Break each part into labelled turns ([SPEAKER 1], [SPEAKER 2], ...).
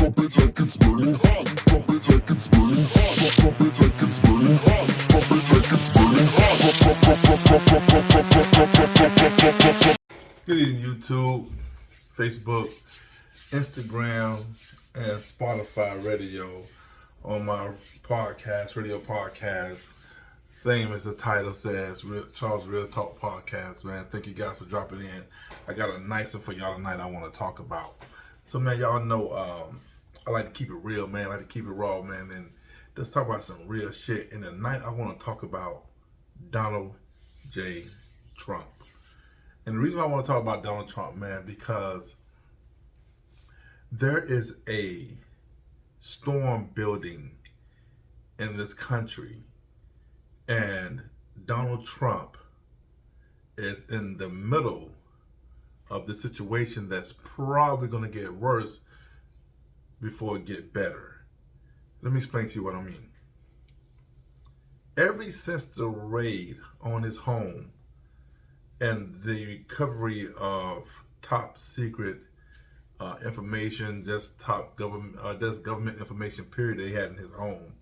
[SPEAKER 1] Drop it like it's burning hot. Drop it like it's burning hot. Drop it like it's burning hot. Drop it like it's burning hot.
[SPEAKER 2] Good evening, YouTube, Facebook, Instagram, and Spotify radio on my radio podcast. Same as the title says, Charles Real Talk Podcast, man. Thank you guys for dropping in. I got a nice one for y'all tonight I want to talk about. So, man, y'all know I like to keep it real, man. I like to keep it raw, man. And let's talk about some real shit. And tonight I want to talk about Donald J. Trump. And the reason why I want to talk about Donald Trump, man, because there is a storm building in this country. And Donald Trump is in the middle of the situation that's probably going to get worse before it gets better. Let me explain to you what I mean. Ever since the raid on his home and the recovery of top secret information, just top government information period they had in his home,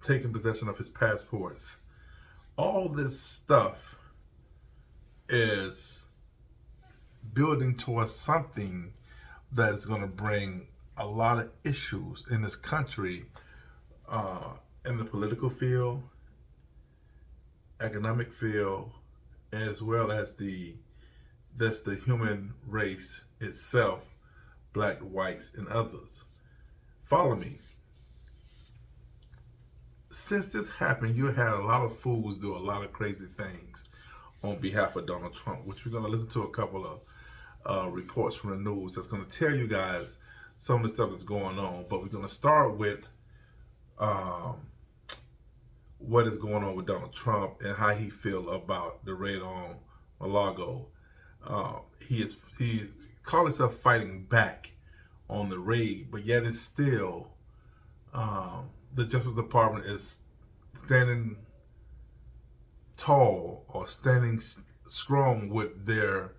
[SPEAKER 2] taking possession of his passports. All this stuff is building towards something that is going to bring a lot of issues in this country, in the political field, economic field, as well as the human race itself, black, whites, and others. Follow me. Since this happened, you had a lot of fools do a lot of crazy things on behalf of Donald Trump, which we're going to listen to a couple of reports from the news that's going to tell you guys some of the stuff that's going on. But we're going to start with what is going on with Donald Trump and how he feel about the raid on Mar-a-Lago. He's called himself fighting back on the raid, but yet it's still the Justice Department is standing tall or standing strong with their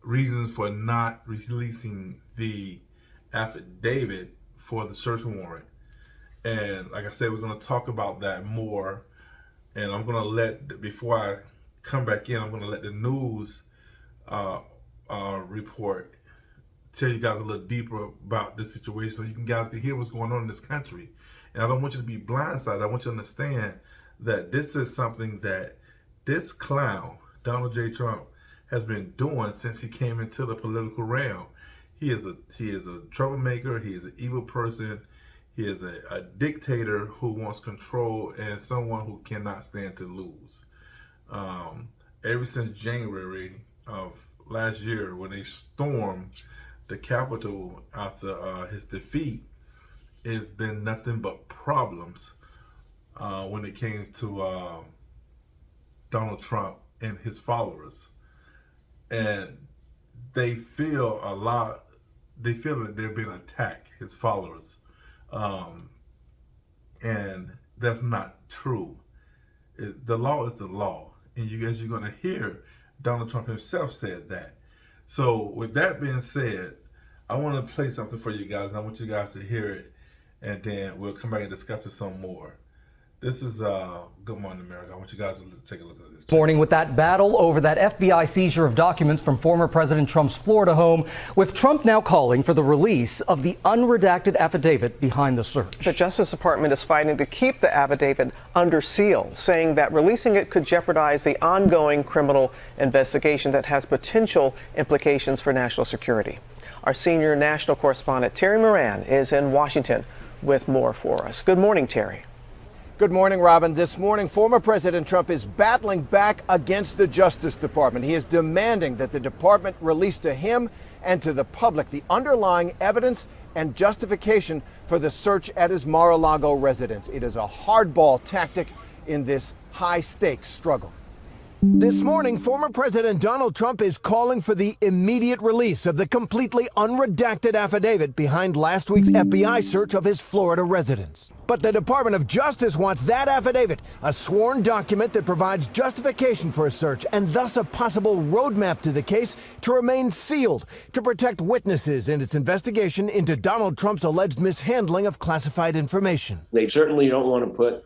[SPEAKER 2] reasons for not releasing the affidavit for the search warrant. And like I said, we're going to talk about that more. And I'm going to before I come back in, I'm going to let the news report tell you guys a little deeper about this situation so you guys can hear what's going on in this country. And I don't want you to be blindsided. I want you to understand that this is something that this clown, Donald J. Trump, has been doing since he came into the political realm. He is a troublemaker. He is an evil person. He is a dictator who wants control and someone who cannot stand to lose. Ever since January of last year, when they stormed the Capitol after his defeat, it's been nothing but problems when it came to Donald Trump and his followers. And they feel that they're being attacked, his followers. And that's not true. The law is the law. And you guys, you're going to hear Donald Trump himself said that. So with that being said, I want to play something for you guys, and I want you guys to hear it, and then we'll come back and discuss it some more. This is Good Morning America. I want you guys to take a listen to this.
[SPEAKER 3] Morning with that battle over that FBI seizure of documents from former President Trump's Florida home, with Trump now calling for the release of the unredacted affidavit behind the search.
[SPEAKER 4] The Justice Department is fighting to keep the affidavit under seal, saying that releasing it could jeopardize the ongoing criminal investigation that has potential implications for national security. Our senior national correspondent, Terry Moran, is in Washington with more for us. Good morning, Terry.
[SPEAKER 5] Good morning, Robin. This morning, former President Trump is battling back against the Justice Department. He is demanding that the department release to him and to the public the underlying evidence and justification for the search at his Mar-a-Lago residence. It is a hardball tactic in this high-stakes struggle. This morning, former President Donald Trump is calling for the immediate release of the completely unredacted affidavit behind last week's FBI search of his Florida residence. But the Department of Justice wants that affidavit, a sworn document that provides justification for a search and thus a possible roadmap to the case, to remain sealed to protect witnesses in its investigation into Donald Trump's alleged mishandling of classified information.
[SPEAKER 6] They certainly don't want to put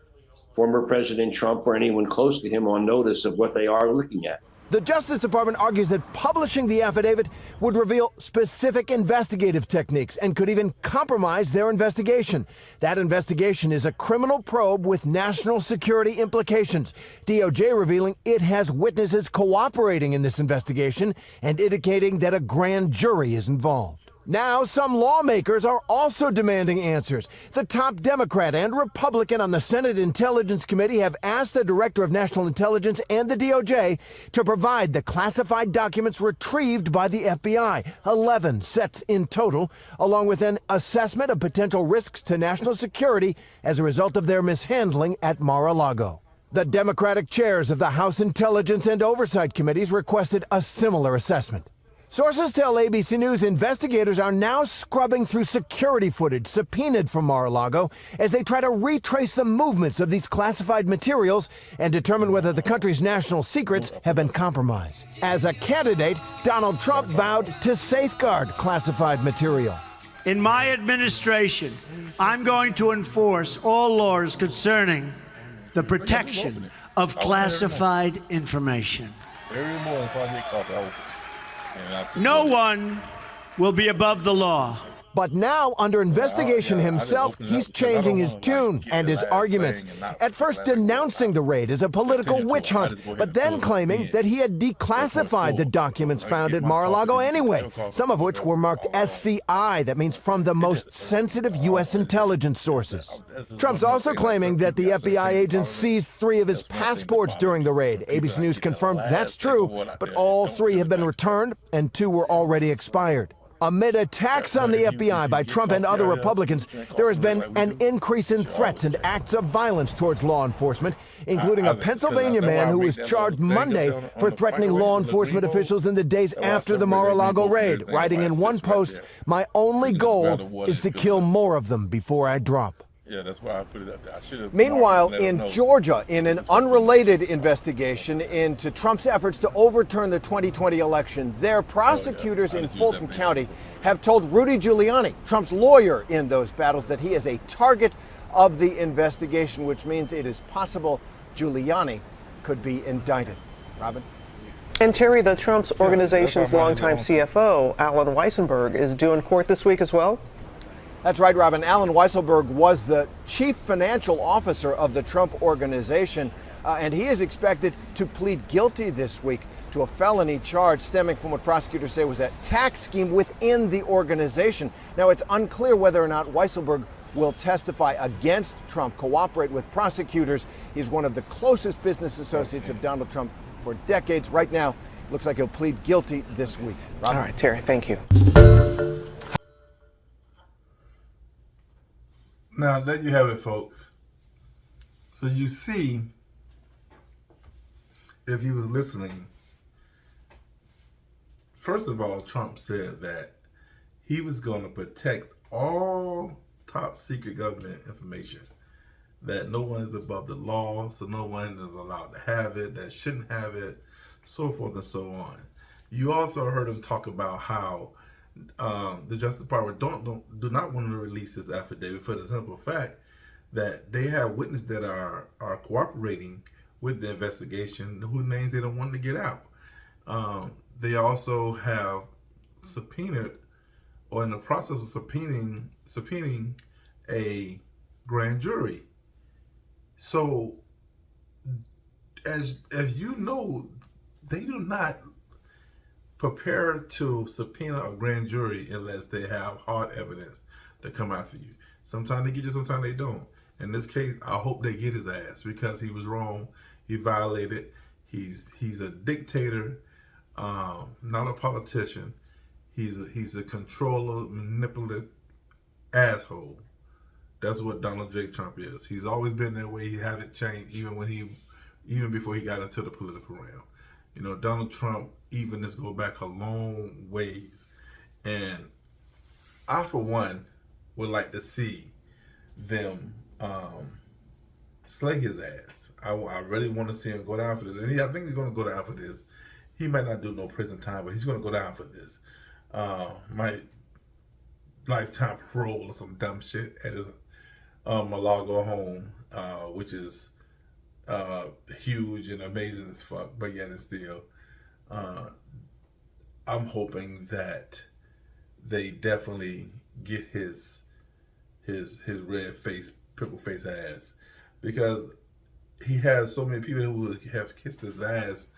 [SPEAKER 6] former President Trump or anyone close to him on notice of what they are looking at.
[SPEAKER 5] The Justice Department argues that publishing the affidavit would reveal specific investigative techniques and could even compromise their investigation. That investigation is a criminal probe with national security implications. DOJ revealing it has witnesses cooperating in this investigation and indicating that a grand jury is involved. Now, some lawmakers are also demanding answers. The top Democrat and Republican on the Senate Intelligence Committee have asked the Director of National Intelligence and the DOJ to provide the classified documents retrieved by the FBI, 11 sets in total, along with an assessment of potential risks to national security as a result of their mishandling at Mar-a-Lago. The Democratic chairs of the House Intelligence and Oversight Committees requested a similar assessment. Sources tell ABC News investigators are now scrubbing through security footage subpoenaed from Mar-a-Lago as they try to retrace the movements of these classified materials and determine whether the country's national secrets have been compromised. As a candidate, Donald Trump vowed to safeguard classified material.
[SPEAKER 7] In my administration, I'm going to enforce all laws concerning the protection of classified information. No one will be above the law.
[SPEAKER 5] But now, under investigation himself, he's changing his tune and his arguments. At first denouncing the raid as a political witch hunt, but then claiming that he had declassified the documents found at Mar-a-Lago anyway, some of which were marked SCI, that means from the most sensitive U.S. intelligence sources. Trump's also claiming that the FBI agents seized 3 of his passports during the raid. ABC News confirmed that's true, but all 3 have been returned and 2 were already expired. Amid attacks on the FBI by Trump and other Republicans, there has been an increase in threats and acts of violence towards law enforcement, including a Pennsylvania man who was charged Monday for threatening law enforcement officials in the days after the Mar-a-Lago raid, writing in one post, "My only goal is to kill more of them before I drop."
[SPEAKER 8] Yeah, that's why I put it up there. I should have.
[SPEAKER 5] Meanwhile, in Georgia, in an unrelated investigation into Trump's efforts to overturn the 2020 election, their prosecutors in Fulton County have told Rudy Giuliani, Trump's lawyer in those battles, that he is a target of the investigation, which means it is possible Giuliani could be indicted. Robin?
[SPEAKER 4] And Terry, the Trump's organization's longtime CFO, Alan Weissenberg, is due in court this week as well?
[SPEAKER 5] That's right, Robin. Alan Weisselberg was the chief financial officer of the Trump organization, and he is expected to plead guilty this week to a felony charge stemming from what prosecutors say was a tax scheme within the organization. Now, it's unclear whether or not Weisselberg will testify against Trump, cooperate with prosecutors. He's one of the closest business associates of Donald Trump for decades. Right now, it looks like he'll plead guilty this week. Robin?
[SPEAKER 4] All right, Terry, thank you.
[SPEAKER 2] Now, there you have it, folks. So you see, if you was listening, first of all, Trump said that he was going to protect all top secret government information, that no one is above the law, so no one is allowed to have it, that shouldn't have it, so forth and so on. You also heard him talk about how the Justice Department do not want to release this affidavit for the simple fact that they have witnesses that are cooperating with the investigation whose names they don't want to get out. They also have subpoenaed, or in the process of subpoenaing a grand jury. So, as you know, they do not prepare to subpoena a grand jury unless they have hard evidence to come after you. Sometimes they get you, sometimes they don't. In this case, I hope they get his ass because he was wrong. He violated. He's a dictator, not a politician. He's a controller, manipulative asshole. That's what Donald J. Trump is. He's always been that way. He hasn't changed even when he even before he got into the political realm. You know, Donald Trump, even this go back a long ways. And I, for one, would like to see them slay his ass. I really want to see him go down for this. And I think he's going to go down for this. He might not do no prison time, but he's going to go down for this. Might lifetime parole or some dumb shit at his Mar-a-Lago home, which is huge and amazing as fuck, but yet it's still, I'm hoping that they definitely get his red face, pimple face ass, because he has so many people who have kissed his ass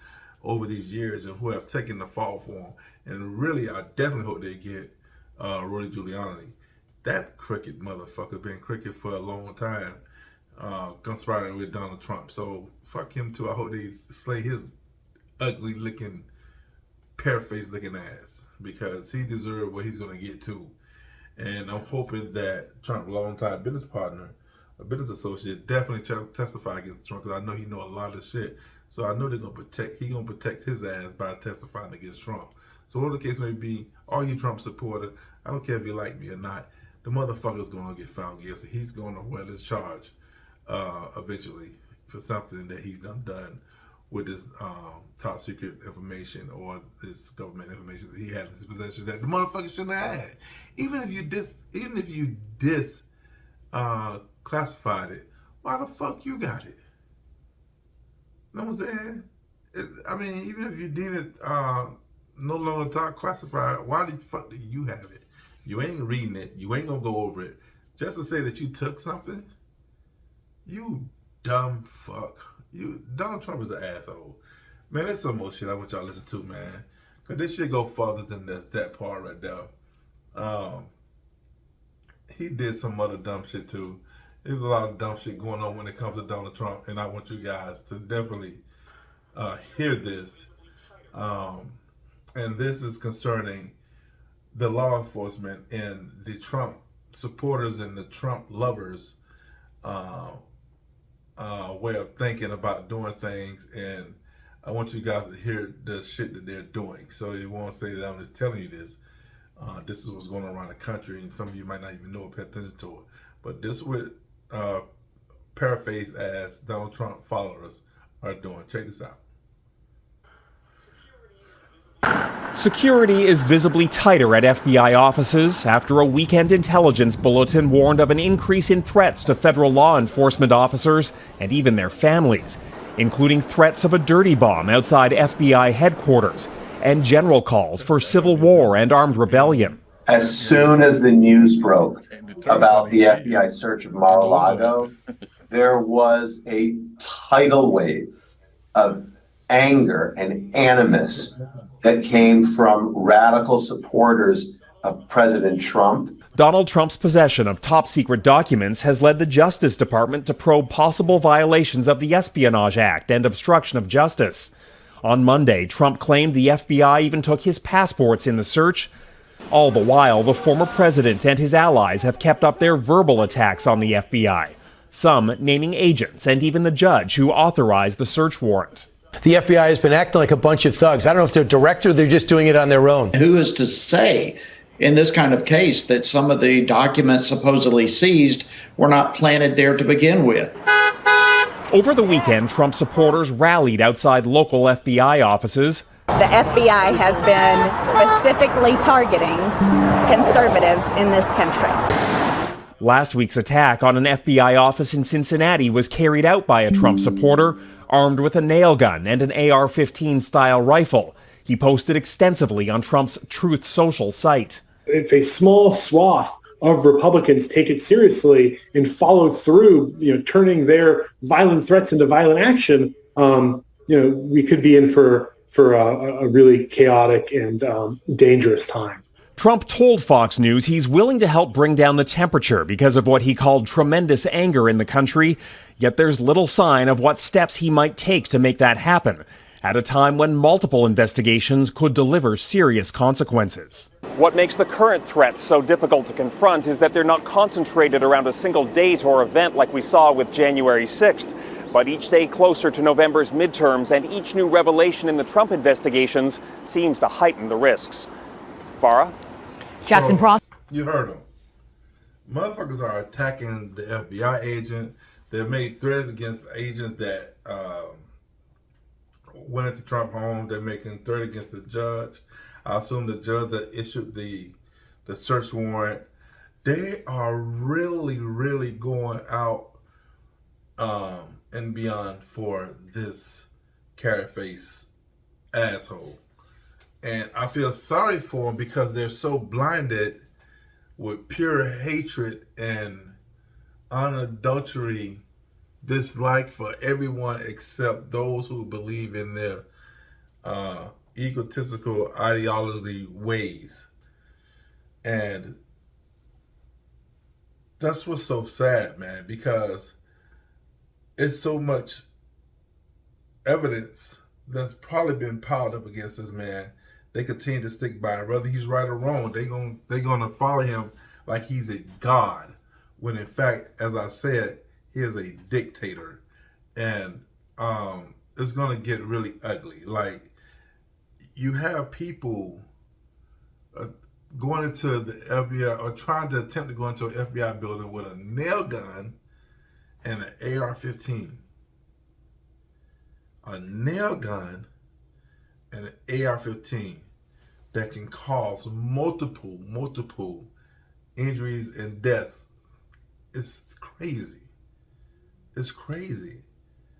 [SPEAKER 2] over these years and who have taken the fall for him. And really, I definitely hope they get Rudy Giuliani. That crooked motherfucker been crooked for a long time, conspiring with Donald Trump. So fuck him too. I hope they slay his ugly looking, pear-faced looking ass, because he deserves what he's gonna get too. And I'm hoping that Trump, longtime business partner, a business associate, definitely testify against Trump, because I know he know a lot of shit. So I know he's gonna protect his ass by testifying against Trump. So whatever the case may be, all you Trump supporters, I don't care if you like me or not, the motherfucker's gonna get found guilty. He's gonna wear this charge eventually for something that he's done with this top secret information or this government information that he had in his possession that the motherfucker shouldn't have had. Even if you classified it, why the fuck you got it? You know what I'm saying? I mean, even if you deem it no longer top classified, why the fuck do you have it? You ain't reading it. You ain't gonna go over it. Just to say that you took something? You dumb fuck. Donald Trump is an asshole. Man, there's some more shit I want y'all to listen to, man. Because this shit go farther than that part right there. He did some other dumb shit too. There's a lot of dumb shit going on when it comes to Donald Trump, and I want you guys to definitely hear this. And this is concerning the law enforcement and the Trump supporters and the Trump lovers way of thinking about doing things. And I want you guys to hear the shit that they're doing. So you won't say that I'm just telling you this. This is what's going on around the country, and some of you might not even know or pay attention to it. But this is what paraphrase as Donald Trump followers are doing. Check this out.
[SPEAKER 9] Security is visibly tighter at FBI offices after a weekend intelligence bulletin warned of an increase in threats to federal law enforcement officers and even their families, including threats of a dirty bomb outside FBI headquarters and general calls for civil war and armed rebellion.
[SPEAKER 10] As soon as the news broke about the FBI search of Mar-a-Lago, there was a tidal wave of anger and animus that came from radical supporters of President Trump.
[SPEAKER 9] Donald Trump's possession of top-secret documents has led the Justice Department to probe possible violations of the Espionage Act and obstruction of justice. On Monday, Trump claimed the FBI even took his passports in the search. All the while, the former president and his allies have kept up their verbal attacks on the FBI, some naming agents and even the judge who authorized the search warrant.
[SPEAKER 11] The FBI has been acting like a bunch of thugs. I don't know if they're directed or they're just doing it on their own.
[SPEAKER 12] Who is to say in this kind of case that some of the documents supposedly seized were not planted there to begin with?
[SPEAKER 9] Over the weekend, Trump supporters rallied outside local FBI offices.
[SPEAKER 13] The FBI has been specifically targeting conservatives in this country.
[SPEAKER 9] Last week's attack on an FBI office in Cincinnati was carried out by a Trump supporter, armed with a nail gun and an AR-15 style rifle. He posted extensively on Trump's Truth Social site.
[SPEAKER 14] If a small swath of Republicans take it seriously and follow through, turning their violent threats into violent action, we could be in for a really chaotic and dangerous time.
[SPEAKER 9] Trump told Fox News he's willing to help bring down the temperature because of what he called tremendous anger in the country, yet there's little sign of what steps he might take to make that happen, at a time when multiple investigations could deliver serious consequences. What makes the current threats so difficult to confront is that they're not concentrated around a single date or event like we saw with January 6th, But each day closer to November's midterms and each new revelation in the Trump investigations seems to heighten the risks. Farah?
[SPEAKER 15] Jackson Pross.
[SPEAKER 2] You heard them. Motherfuckers are attacking the FBI agent. They've made threats against agents that went into Trump home. They're making threat against the judge. I assume the judge that issued the search warrant. They are really, really going out and beyond for this carrot face asshole. And I feel sorry for them because they're so blinded with pure hatred and unadulterated dislike for everyone except those who believe in their egotistical ideology ways. And that's what's so sad, man, because it's so much evidence that's probably been piled up against this man. They continue to stick by him. Whether he's right or wrong, they're gonna follow him like he's a god, when in fact, as I said, he is a dictator. And it's gonna get really ugly. Like, you have people going into the FBI or trying to attempt to go into an FBI building with a nail gun and an AR-15. A nail gun and an AR-15 that can cause multiple injuries and deaths. It's crazy. It's crazy.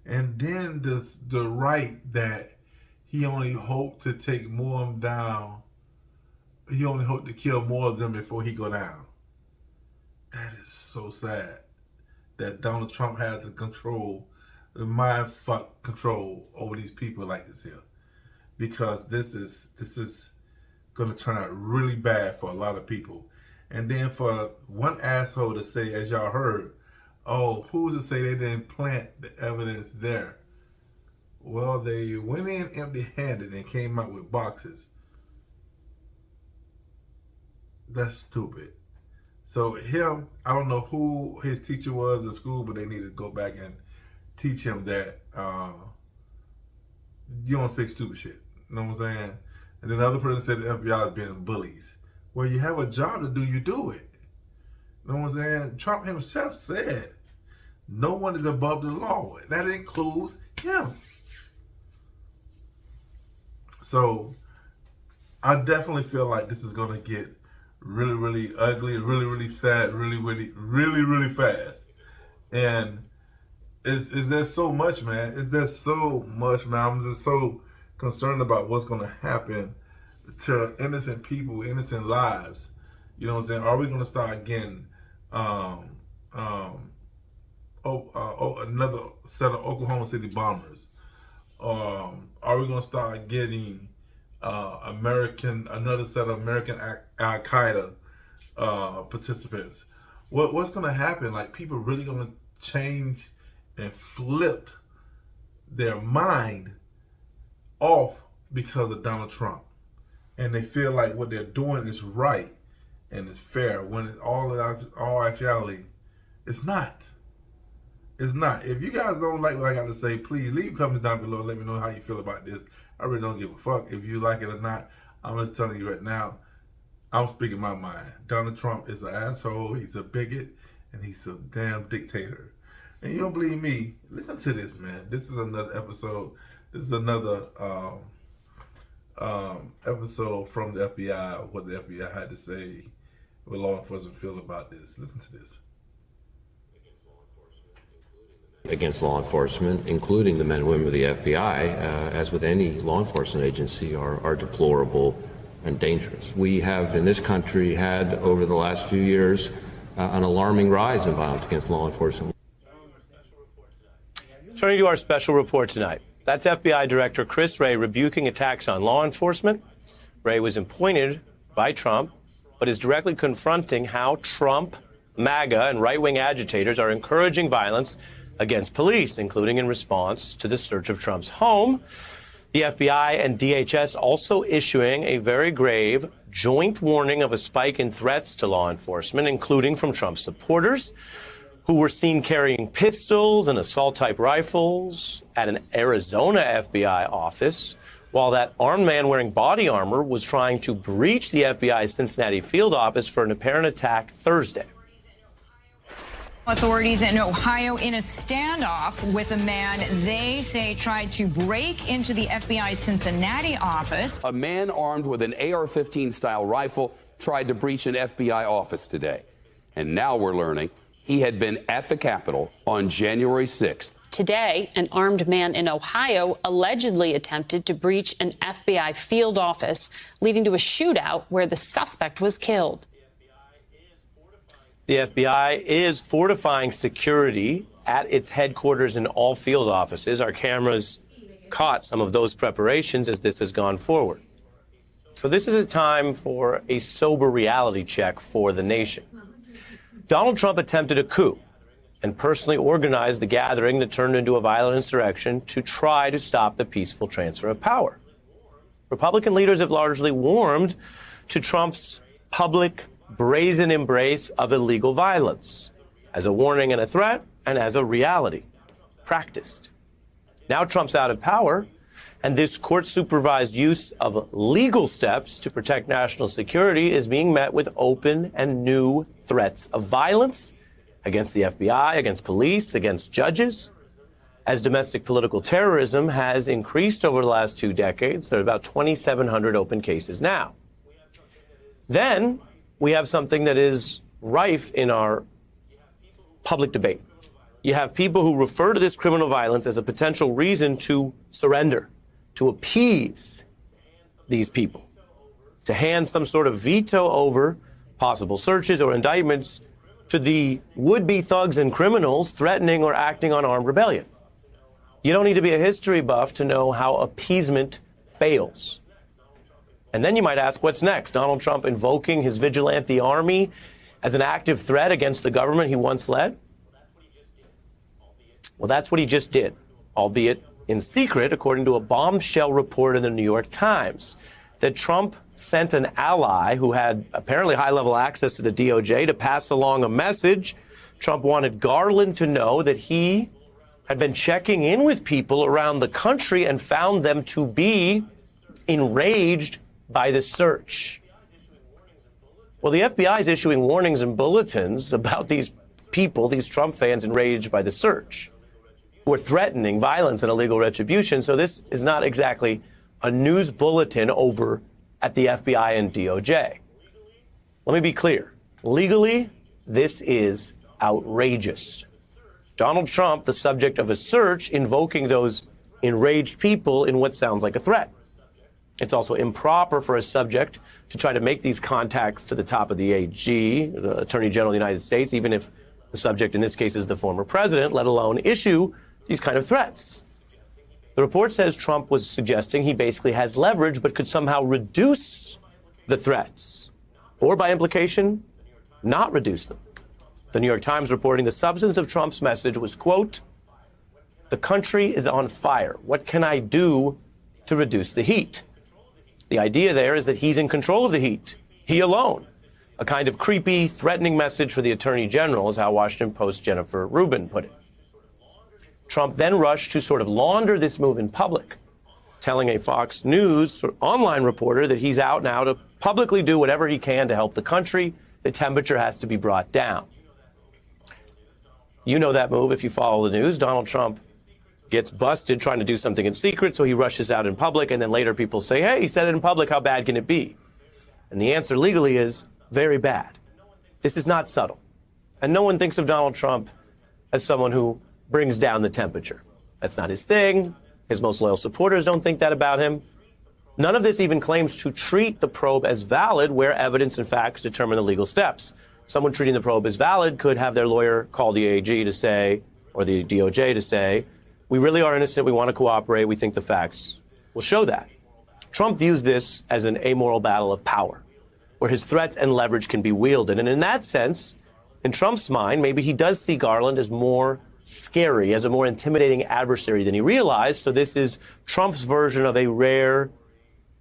[SPEAKER 2] And then the right that he only hoped to take more of them down. He only hoped to kill more of them before he go down. That is so sad that Donald Trump had the control, the mind fuck control over these people like this here. Because this is going to turn out really bad for a lot of people. And then for one asshole to say, as y'all heard, oh, who's to say they didn't plant the evidence there? Well, they went in empty-handed and came out with boxes. That's stupid. So him, I don't know who his teacher was in school, but they need to go back and teach him that you don't say stupid shit. You know what I'm saying? And then the other person said the FBI is being bullies. Well, you have a job to do, you do it. You know what I'm saying? Trump himself said, no one is above the law. That includes him. So I definitely feel like this is going to get really, really ugly, really, really sad, really fast. And is there so much, man? Is there so much, man? I'm just so concerned about what's going to happen to innocent people, innocent lives. You know what I'm saying? Are we going to start getting another set of Oklahoma City bombers? Are we going to start getting another set of American Al-Qaeda participants? What's going to happen? Like, people really going to change and flip their mind off because of Donald Trump, and they feel like what they're doing is right and it's fair, when it's all actuality, it's not. It's not. If you guys don't like what I got to say, please leave comments down below and let me know how you feel about this. I really don't give a fuck if you like it or not. I'm just telling you right now, I'm speaking my mind. Donald Trump is an asshole, he's a bigot, and he's a damn dictator. And you don't believe me? Listen to this, man. This is another episode. This is another episode from the FBI, what the FBI had to say, what law enforcement feel about this. Listen to this.
[SPEAKER 16] Against law enforcement, including the men and women of the FBI, as with any law enforcement agency, are deplorable and dangerous. We have in this country had over the last few years an alarming rise in violence against law enforcement.
[SPEAKER 17] Turning to our special report tonight. That's FBI Director Chris Wray rebuking attacks on law enforcement. Wray was appointed by Trump, but is directly confronting how Trump, MAGA, and right-wing agitators are encouraging violence against police, including in response to the search of Trump's home. The FBI and DHS also issuing a very grave joint warning of a spike in threats to law enforcement, including from Trump supporters, who were seen carrying pistols and assault-type rifles at an Arizona FBI office, while that armed man wearing body armor was trying to breach the FBI's Cincinnati field office for an apparent attack Thursday.
[SPEAKER 15] Authorities in Ohio in a standoff with a man they say tried to break into the FBI's Cincinnati office.
[SPEAKER 18] A man armed with an AR-15 style rifle tried to breach an FBI office today. And now we're learning he had been at the Capitol on January 6th.
[SPEAKER 19] Today, an armed man in Ohio allegedly attempted to breach an FBI field office, leading to a shootout where the suspect was killed.
[SPEAKER 17] The FBI is fortifying security at its headquarters in all field offices. Our cameras caught some of those preparations as this has gone forward. So this is a time for a sober reality check for the nation. Donald Trump attempted a coup and personally organized the gathering that turned into a violent insurrection to try to stop the peaceful transfer of power. Republican leaders have largely warmed to Trump's public, brazen embrace of illegal violence as a warning and a threat and as a reality practiced. Now Trump's out of power, and this court-supervised use of legal steps to protect national security is being met with open and new threats of violence against the FBI, against police, against judges. As domestic political terrorism has increased over the last 2 decades, there are about 2,700 open cases now. Then we have something that is rife in our public debate. You have people who refer to this criminal violence as a potential reason to surrender, to appease these people, to hand some sort of veto over possible searches or indictments to the would-be thugs and criminals threatening or acting on armed rebellion. You don't need to be a history buff to know how appeasement fails. And then you might ask, what's next? Donald Trump invoking his vigilante army as an active threat against the government he once led? Well, that's what he just did, albeit in secret, according to a bombshell report in the New York Times, that Trump sent an ally who had apparently high-level access to the DOJ to pass along a message. Trump wanted Garland to know that he had been checking in with people around the country and found them to be enraged by the search. Well, the FBI is issuing warnings and bulletins about these people, these Trump fans enraged by the search, who are threatening violence and illegal retribution. So this is not exactly a news bulletin over at the FBI and DOJ. Let me be clear. Legally, this is outrageous. Donald Trump, the subject of a search, invoking those enraged people in what sounds like a threat. It's also improper for a subject to try to make these contacts to the top of the AG, the Attorney General of the United States, even if the subject in this case is the former president, let alone issue these kind of threats. The report says Trump was suggesting he basically has leverage but could somehow reduce the threats, or by implication, not reduce them. The New York Times reporting the substance of Trump's message was, quote, "The country is on fire. What can I do to reduce the heat?" The idea there is that he's in control of the heat, he alone. A kind of creepy, threatening message for the Attorney General is how Washington Post's Jennifer Rubin put it. Trump then rushed to sort of launder this move in public, telling a Fox News online reporter that he's out now to publicly do whatever he can to help the country. The temperature has to be brought down. You know that move if you follow the news. Donald Trump gets busted trying to do something in secret, so he rushes out in public, and then later people say, hey, he said it in public, how bad can it be? And the answer legally is very bad. This is not subtle. And no one thinks of Donald Trump as someone who brings down the temperature. That's not his thing. His most loyal supporters don't think that about him. None of this even claims to treat the probe as valid where evidence and facts determine the legal steps. Someone treating the probe as valid could have their lawyer call the AG to say, or the DOJ to say, we really are innocent, we want to cooperate, we think the facts will show that. Trump views this as an amoral battle of power, where his threats and leverage can be wielded. And in that sense, in Trump's mind, maybe he does see Garland as more scary, as a more intimidating adversary than he realized. So this is Trump's version of a rare,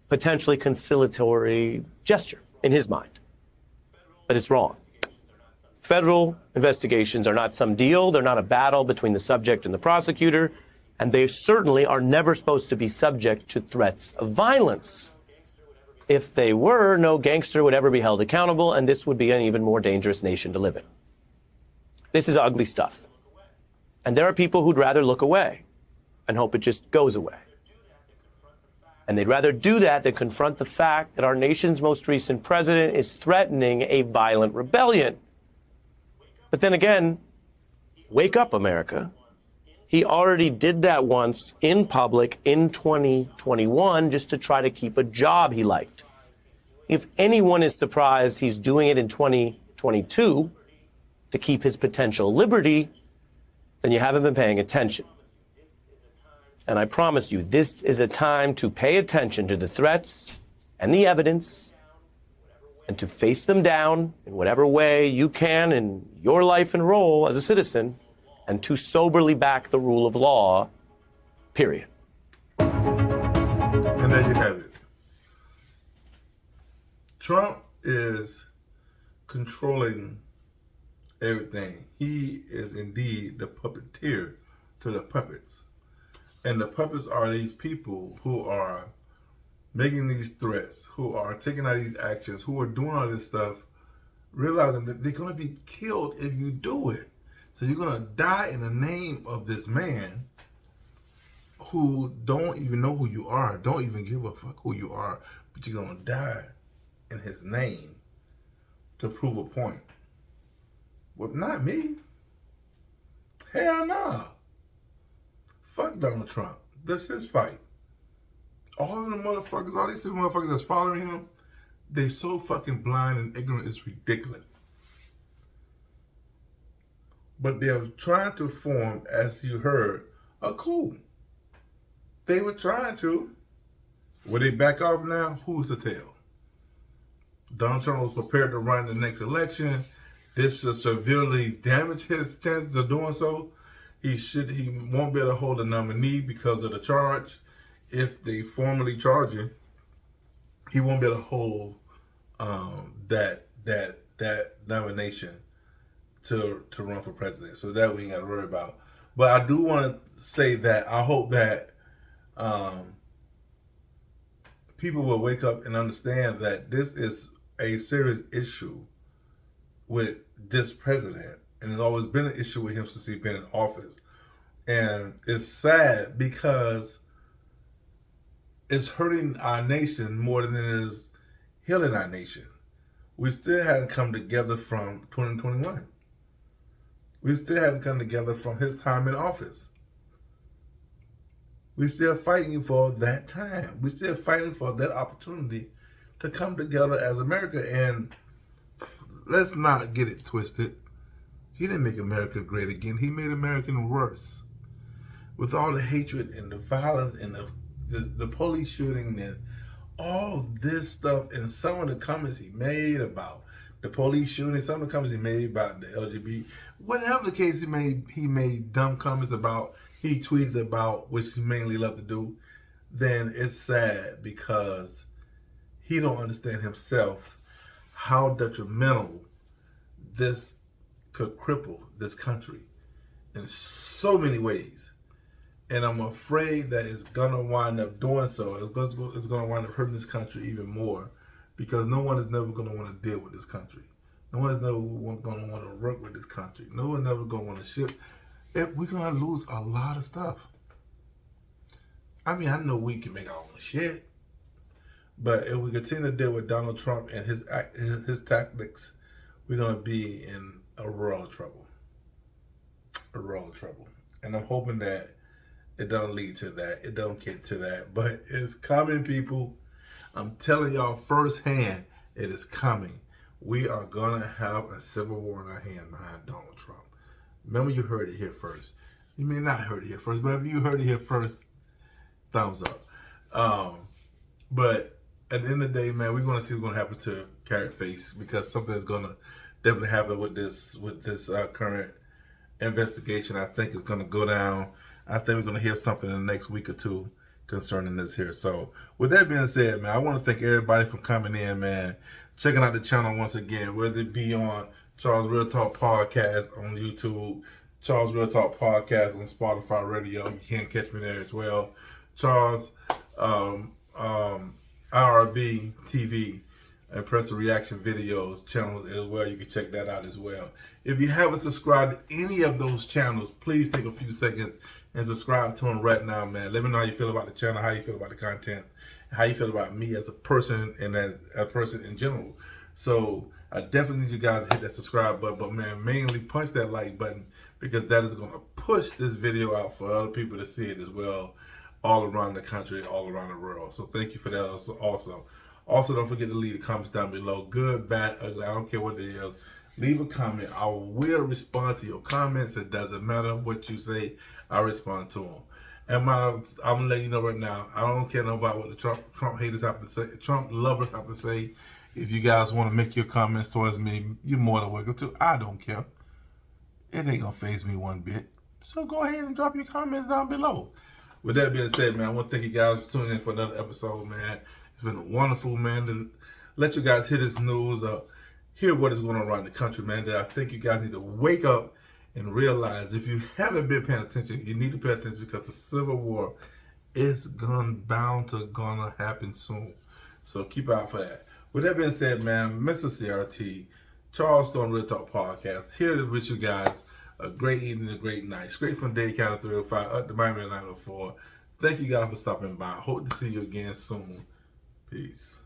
[SPEAKER 17] potentially conciliatory gesture in his mind. But it's wrong. Federal investigations are not some deal. They're not a battle between the subject and the prosecutor. And they certainly are never supposed to be subject to threats of violence. If they were, no gangster would ever be held accountable, and this would be an even more dangerous nation to live in. This is ugly stuff. And there are people who'd rather look away and hope it just goes away. And they'd rather do that than confront the fact that our nation's most recent president is threatening a violent rebellion. But then again, wake up, America. He already did that once in public in 2021 just to try to keep a job he liked. If anyone is surprised he's doing it in 2022 to keep his potential liberty, then you haven't been paying attention. And I promise you, this is a time to pay attention to the threats and the evidence and to face them down in whatever way you can in your life and role as a citizen, and to soberly back the rule of law, period.
[SPEAKER 2] And there you have it. Trump is controlling everything. He is indeed the puppeteer to the puppets. And the puppets are these people who are making these threats, who are taking out these actions, who are doing all this stuff, realizing that they're going to be killed if you do it. So you're going to die in the name of this man who don't even know who you are, don't even give a fuck who you are, but you're going to die in his name to prove a point. Well, not me. Hell no. Fuck Donald Trump. That's his fight. All of the motherfuckers, all these two motherfuckers that's following him, they so fucking blind and ignorant, it's ridiculous. But they are trying to form, as you heard, a coup. They were trying to. Will they back off now? Who's to tell? Donald Trump was prepared to run the next election. This should severely damage his chances of doing so. He won't be able to hold a nominee because of the charge. If they formally charge him, he won't be able to hold that nomination to run for president. So that we ain't got to worry about. But I do want to say that I hope that people will wake up and understand that this is a serious issue with this president. And there's always been an issue with him since he's been in office. And it's sad because it's hurting our nation more than it is healing our nation. We still haven't come together from 2021. We still haven't come together from his time in office. We're still fighting for that time. We're still fighting for that opportunity to come together as America. And let's not get it twisted. He didn't make America great again. He made America worse. With all the hatred and the violence and the police shooting and all this stuff, and some of the comments he made about the police shooting, some of the comments he made about the LGBT, whatever the case, he made dumb comments about, he tweeted about, which he mainly loved to do, then it's sad because he don't understand himself how detrimental this could cripple this country in so many ways. And I'm afraid that it's gonna wind up doing so. It's gonna wind up hurting this country even more, because no one is never gonna want to deal with this country. No one is never gonna want to work with this country. No one's never gonna want to ship. We're gonna lose a lot of stuff. I mean, I know we can make our own shit, but if we continue to deal with Donald Trump and his tactics, we're gonna be in a world of trouble. A world of trouble. And I'm hoping that it don't lead to that. It don't get to that. But it's coming, people. I'm telling y'all firsthand, it is coming. We are going to have a civil war in our hand behind Donald Trump. Remember, you heard it here first. You may not have heard it here first, but if you heard it here first, thumbs up. But at the end of the day, man, we're going to see what's going to happen to Carrot Face, because something is going to definitely happen with this current investigation. I think it's going to go down. I think we're going to hear something in the next week or two concerning this here. So with that being said, man, I want to thank everybody for coming in, man, checking out the channel once again, whether it be on Charles Real Talk Podcast on YouTube. Charles Real Talk Podcast on Spotify Radio. You can catch me there as well. Charles IRV TV and Press Reaction Videos channels as well. You can check that out as well. If you haven't subscribed to any of those channels, please take a few seconds and subscribe to them right now, man. Let me know how you feel about the channel, how you feel about the content, how you feel about me as a person and as a person in general. So I definitely need you guys to hit that subscribe button, but man, mainly punch that like button, because that is going to push this video out for other people to see it as well, all around the country, all around the world. So thank you for that also. Also, don't forget to leave the comments down below. Good, bad, ugly, I don't care what it is. Leave a comment. I will respond to your comments. It doesn't matter what you say. I respond to them. And I'm going to let you know right now, I don't care about what the Trump haters have to say, Trump lovers have to say. If you guys want to make your comments towards me, you're more than welcome to. I don't care. It ain't going to faze me one bit. So go ahead and drop your comments down below. With that being said, man, I want to thank you guys for tuning in for another episode, man. It's been wonderful, man, to let you guys hear this news, hear what is going on around the country, man. That I think you guys need to wake up and realize, if you haven't been paying attention, you need to pay attention, because the Civil War is bound to happen soon. So keep out for that. With that being said, man, Mr. CRT, Charles Stone Real Talk Podcast, here to wish you guys a great evening, a great night. Straight from Dade County 305 up to Miami 904. Thank you guys for stopping by. Hope to see you again soon. Peace.